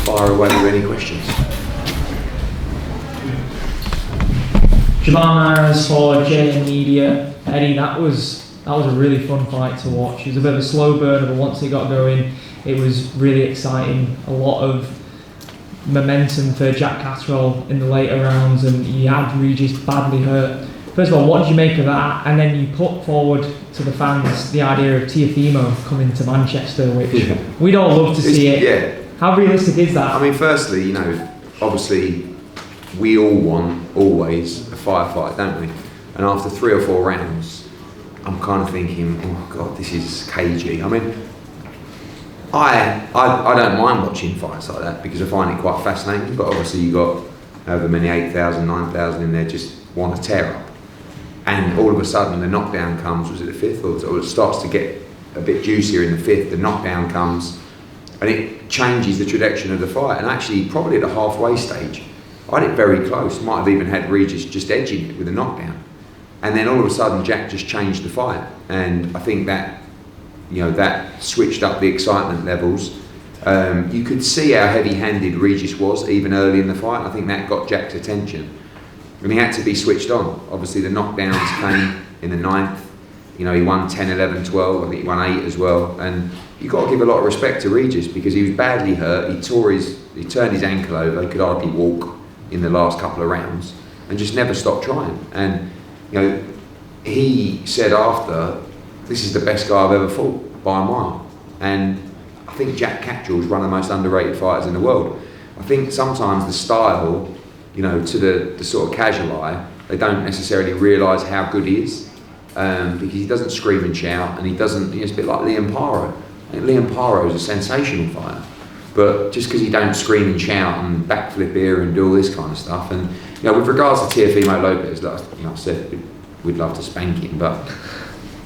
fire away with any questions. Jamal for J Media. Eddie, that was a really fun fight to watch. It was a bit of a slow burner, but once it got going, it was really exciting. A lot of momentum for Jack Catterall in the later rounds, and you had Regis badly hurt. First of all, what did you make of that? And then you put forward to the fans the idea of Teofimo coming to Manchester, which we'd all love to see it. Yeah. How realistic is that? I mean, firstly, you know, obviously, we all want always a firefight, don't we? And after 3 or 4 rounds, I'm kind of thinking, oh God, this is cagey. I mean, I don't mind watching fights like that because I find it quite fascinating. But obviously, you got however many 8,000, 9,000 in there just want to tear up. And all of a sudden, the knockdown comes. Was it the 5th, or it starts to get a bit juicier in the 5th? The knockdown comes, and it changes the trajectory of the fight. And actually, probably at the halfway stage, I had it very close. Might have even had Regis just edging it with a knockdown. And then all of a sudden, Jack just changed the fight. And I think that, you know, that switched up the excitement levels. You could see how heavy-handed Regis was even early in the fight. I think that got Jack's attention. And he had to be switched on. Obviously, the knockdowns came in the 9th. You know, he won 10, 11, 12. I think he won 8 as well. And you've got to give a lot of respect to Regis because he was badly hurt. He turned his ankle over. He could hardly walk in the last couple of rounds and just never stopped trying. And, you know, he said after, this is the best guy I've ever fought by a mile. And I think Jack Catterall is one of the most underrated fighters in the world. I think sometimes the style, you know, to the sort of casual eye, they don't necessarily realise how good he is because he doesn't scream and shout, and he doesn't. He's a bit like Liam Paro. I think Liam Paro is a sensational fighter, but just because he don't scream and shout and backflip here and do all this kind of stuff, and you know, with regards to Teofimo Lopez, like I said, we'd love to spank him, but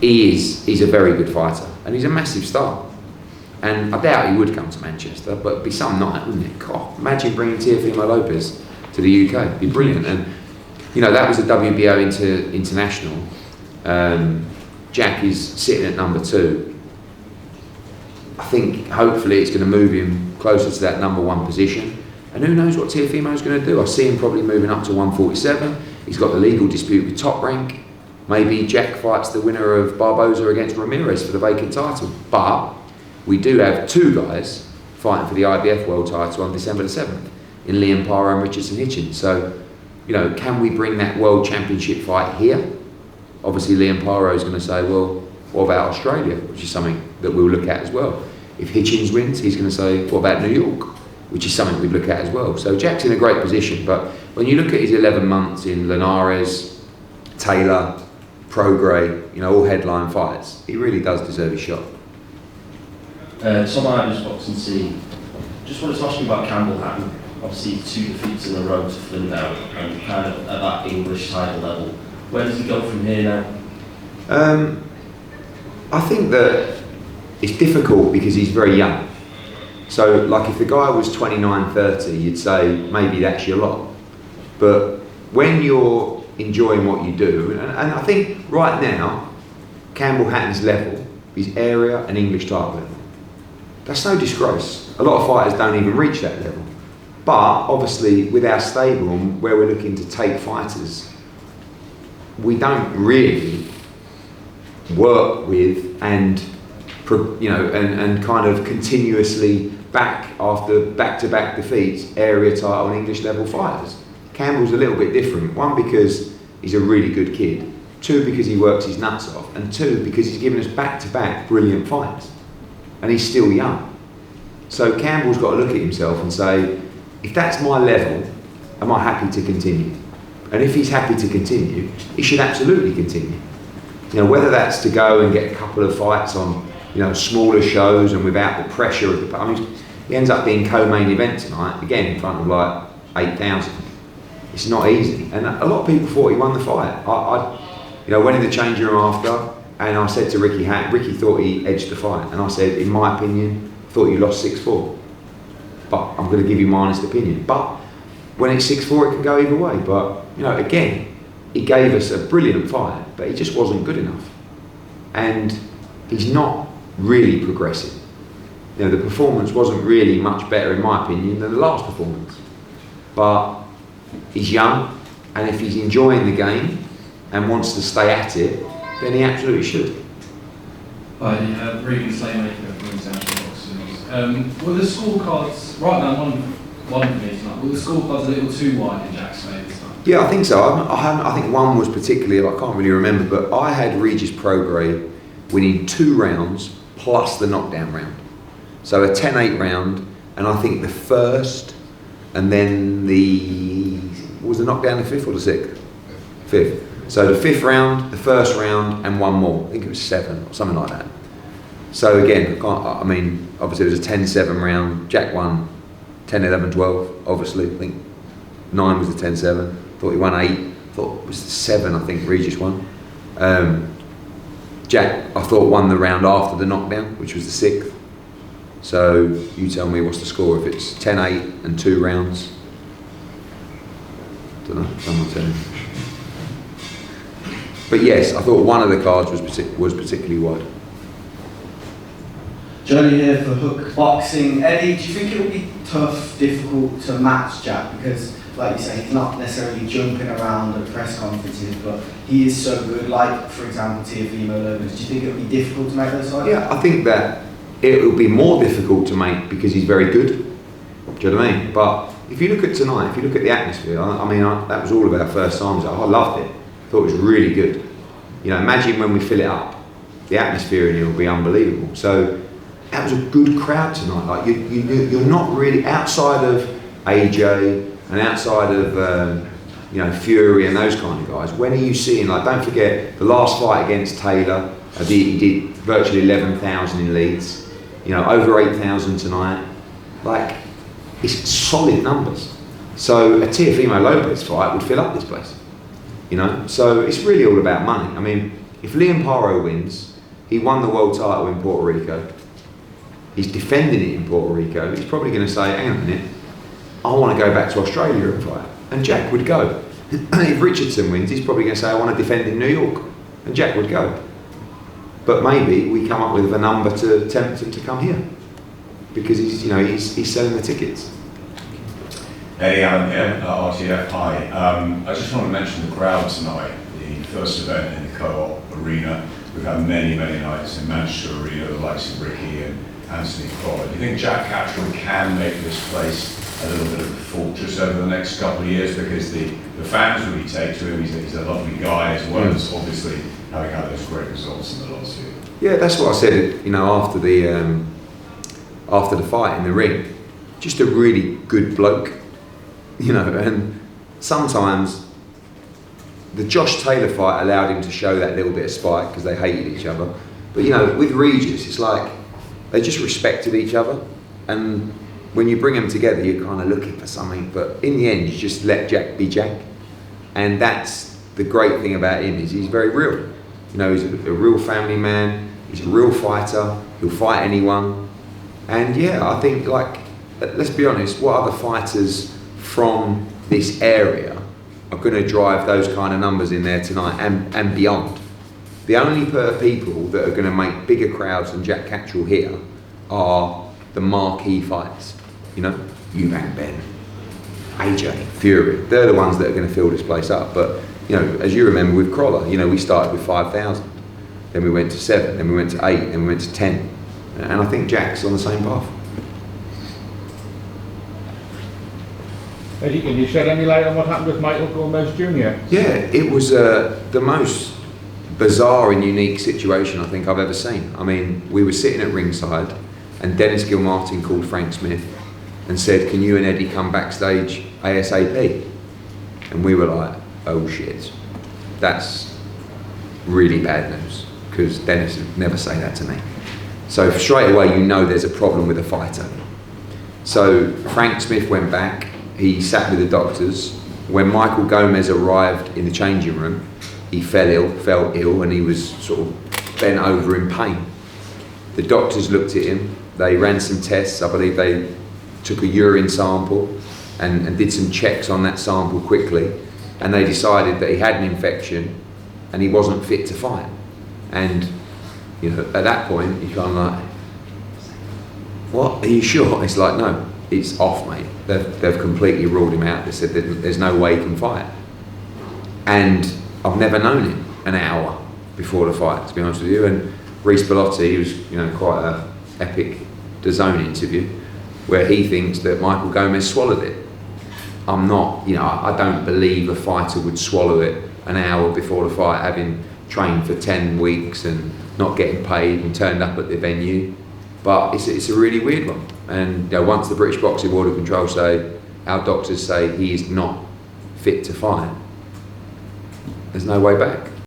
he's a very good fighter, and he's a massive star. And I doubt he would come to Manchester, but it'd be some night, wouldn't it? God, imagine bringing Teofimo Lopez to the UK. It'd be brilliant. And you know, that was a WBO international. Jack is sitting at number 2. I think hopefully it's going to move him closer to that number 1 position. And who knows what Teofimo's going to do? I see him probably moving up to 147. He's got the legal dispute with Top Rank. Maybe Jack fights the winner of Barboza against Ramirez for the vacant title. But we do have 2 guys fighting for the IBF World title on December the 7th in Liam Paro and Richardson Hitchens. So, you know, can we bring that World Championship fight here? Obviously, Liam Paro is going to say, well, what about Australia? Which is something that we'll look at as well. If Hitchens wins, he's going to say, what about New York? Which is something we'd look at as well. So Jack's in a great position, but when you look at his 11 months in Linares, Taylor, Prograis, you know, all headline fights, he really does deserve his shot. Tom Ivers, Boxing C. Just wanted to ask you about Campbell Hatton. Obviously 2 defeats in a row to Flint now, and kind of at that English title level. Where does he go from here now? I think that it's difficult because he's very young. So, like, if the guy was 29, 30, you'd say maybe that's your lot. But when you're enjoying what you do, and I think right now, Campbell Hatton's level is area and English title level. That's no disgrace. A lot of fighters don't even reach that level. But obviously, with our stable and where we're looking to take fighters, we don't really work with and kind of continuously back after back-to-back defeats, area title and English level fighters. Campbell's a little bit different. 1, because he's a really good kid. 2, because he works his nuts off. And 2, because he's given us back-to-back brilliant fights. And he's still young. So Campbell's got to look at himself and say, if that's my level, am I happy to continue? And if he's happy to continue, he should absolutely continue. You know, whether that's to go and get a couple of fights on, you know, smaller shows and without the pressure of the... I mean, he ends up being co-main event tonight, again in front of like 8,000. It's not easy. And a lot of people thought he won the fight. I went in the change room after and I said to Ricky thought he edged the fight. And I said, in my opinion, I thought you lost 6-4. But I'm going to give you my honest opinion. But when it's 6-4, it can go either way. But, you know, again, he gave us a brilliant fight, but he just wasn't good enough. And he's not really progressing. you know, the performance wasn't really much better, in my opinion, than the last performance. But he's young, and if he's enjoying the game and wants to stay at it, then he absolutely should. Hi, Regis from International Boxing. Were the scorecards, right now, one for me tonight, were the scorecards a little too wide in Jack's favour this time? Yeah, I think so. I think one was particularly, I can't really remember, but I had Regis Prograis winning 2 rounds plus the knockdown round. So a 10-8 round, and I think the first, and then was the knockdown the 5th or the 6th? 5th. So the 5th round, the first round, and one more. I think it was 7 or something like that. So again, I mean, obviously it was a 10-7 round. Jack won 10-11-12, obviously. I think 9 was the 10-7. Thought he won 8. Thought it was the 7, I think Regis won. Jack, I thought, won the round after the knockdown, which was the 6th. So you tell me what's the score if it's 10-8 and 2 rounds. I don't know, someone tell me. But yes, I thought one of the cards was particularly wide. Johnny here for Hook Boxing. Eddie, do you think it will be tough, difficult to match Jack? Because, like you say, he's not necessarily jumping around at press conferences, but he is so good. Like, for example, Teofimo, Lopez. Do you think it will be difficult to make those fights? Yeah, I think that it will be more difficult to make because he's very good. Do you know what I mean? But if you look at tonight, if you look at the atmosphere, that was all of our first times. I loved it. I thought it was really good. You know, imagine when we fill it up, the atmosphere in here will be unbelievable. So that was a good crowd tonight. Like you're not really outside of AJ and outside of Fury and those kind of guys. When are you seeing? Like, don't forget the last fight against Taylor. He did virtually 11,000 in Leeds. You know, over 8,000 tonight. Like, it's solid numbers. So a Teofimo Lopez fight would fill up this place. You know, so it's really all about money. I mean, if Liam Paro wins, he won the world title in Puerto Rico. He's defending it in Puerto Rico. He's probably going to say, hang on a minute, I want to go back to Australia and fight. And Jack would go. If Richardson wins, he's probably going to say, I want to defend in New York. And Jack would go. But maybe we come up with a number to tempt him to come here. Because he's selling the tickets. Hey, Alan here, RTF. Hi. I just want to mention the crowd tonight, the first event in the Co-op Arena. We've had many, many nights in Manchester Arena, the likes of Ricky and Anthony Crawler. Do you think Jack Catterall can make this place a little bit of a fortress over the next couple of years? Because the fans really take to him. He's a lovely guy, as well as obviously having had those great results in the last year. Yeah, that's what I said. You know, after the fight in the ring, just a really good bloke. You know, and sometimes the Josh Taylor fight allowed him to show that little bit of spite because they hated each other. But you know, with Regis, it's like they just respected each other, and when you bring them together, you're kind of looking for something. But in the end, you just let Jack be Jack, and that's the great thing about him, is he's very real. You know, he's a real family man. He's a real fighter. He'll fight anyone, and yeah, I think, like, let's be honest, what other fighters from this area are going to drive those kind of numbers in there tonight and beyond? The only people that are going to make bigger crowds than Jack Catterall here are the marquee fights. You know, Eubank Ben, AJ, Fury. They're the ones that are going to fill this place up. But, you know, as you remember with Crawler, you know, we started with 5,000. Then we went to 7, then we went to 8, then we went to 10. And I think Jack's on the same path. Eddie, can you shed any light on what happened with Michael Gomez Jr.? Yeah, it was the most bizarre and unique situation I think I've ever seen. I mean, we were sitting at ringside and Dennis Gilmartin called Frank Smith and said, can you and Eddie come backstage ASAP? And we were like, oh shit, that's really bad news, because Dennis would never say that to me. So straight away you know there's a problem with a fighter. So Frank Smith went back. He sat with the doctors. When Michael Gomez arrived in the changing room, he fell ill, and he was sort of bent over in pain. The doctors looked at him. They ran some tests. I believe they took a urine sample and did some checks on that sample quickly, and they decided that he had an infection and he wasn't fit to fight. And you know, at that point, you kind of like, what, are you sure? It's like, no, it's off, mate. They've completely ruled him out. They said that there's no way he can fight. And I've never known him an hour before the fight, to be honest with you. And Reece Bellotti, who's quite a epic DAZN interview, where he thinks that Michael Gomez swallowed it. I'm not, I don't believe a fighter would swallow it an hour before the fight, having trained for 10 weeks and not getting paid and turned up at the venue. But it's a really weird one. And once the British Boxing Board of Control say, our doctors say he is not fit to fight, there's no way back.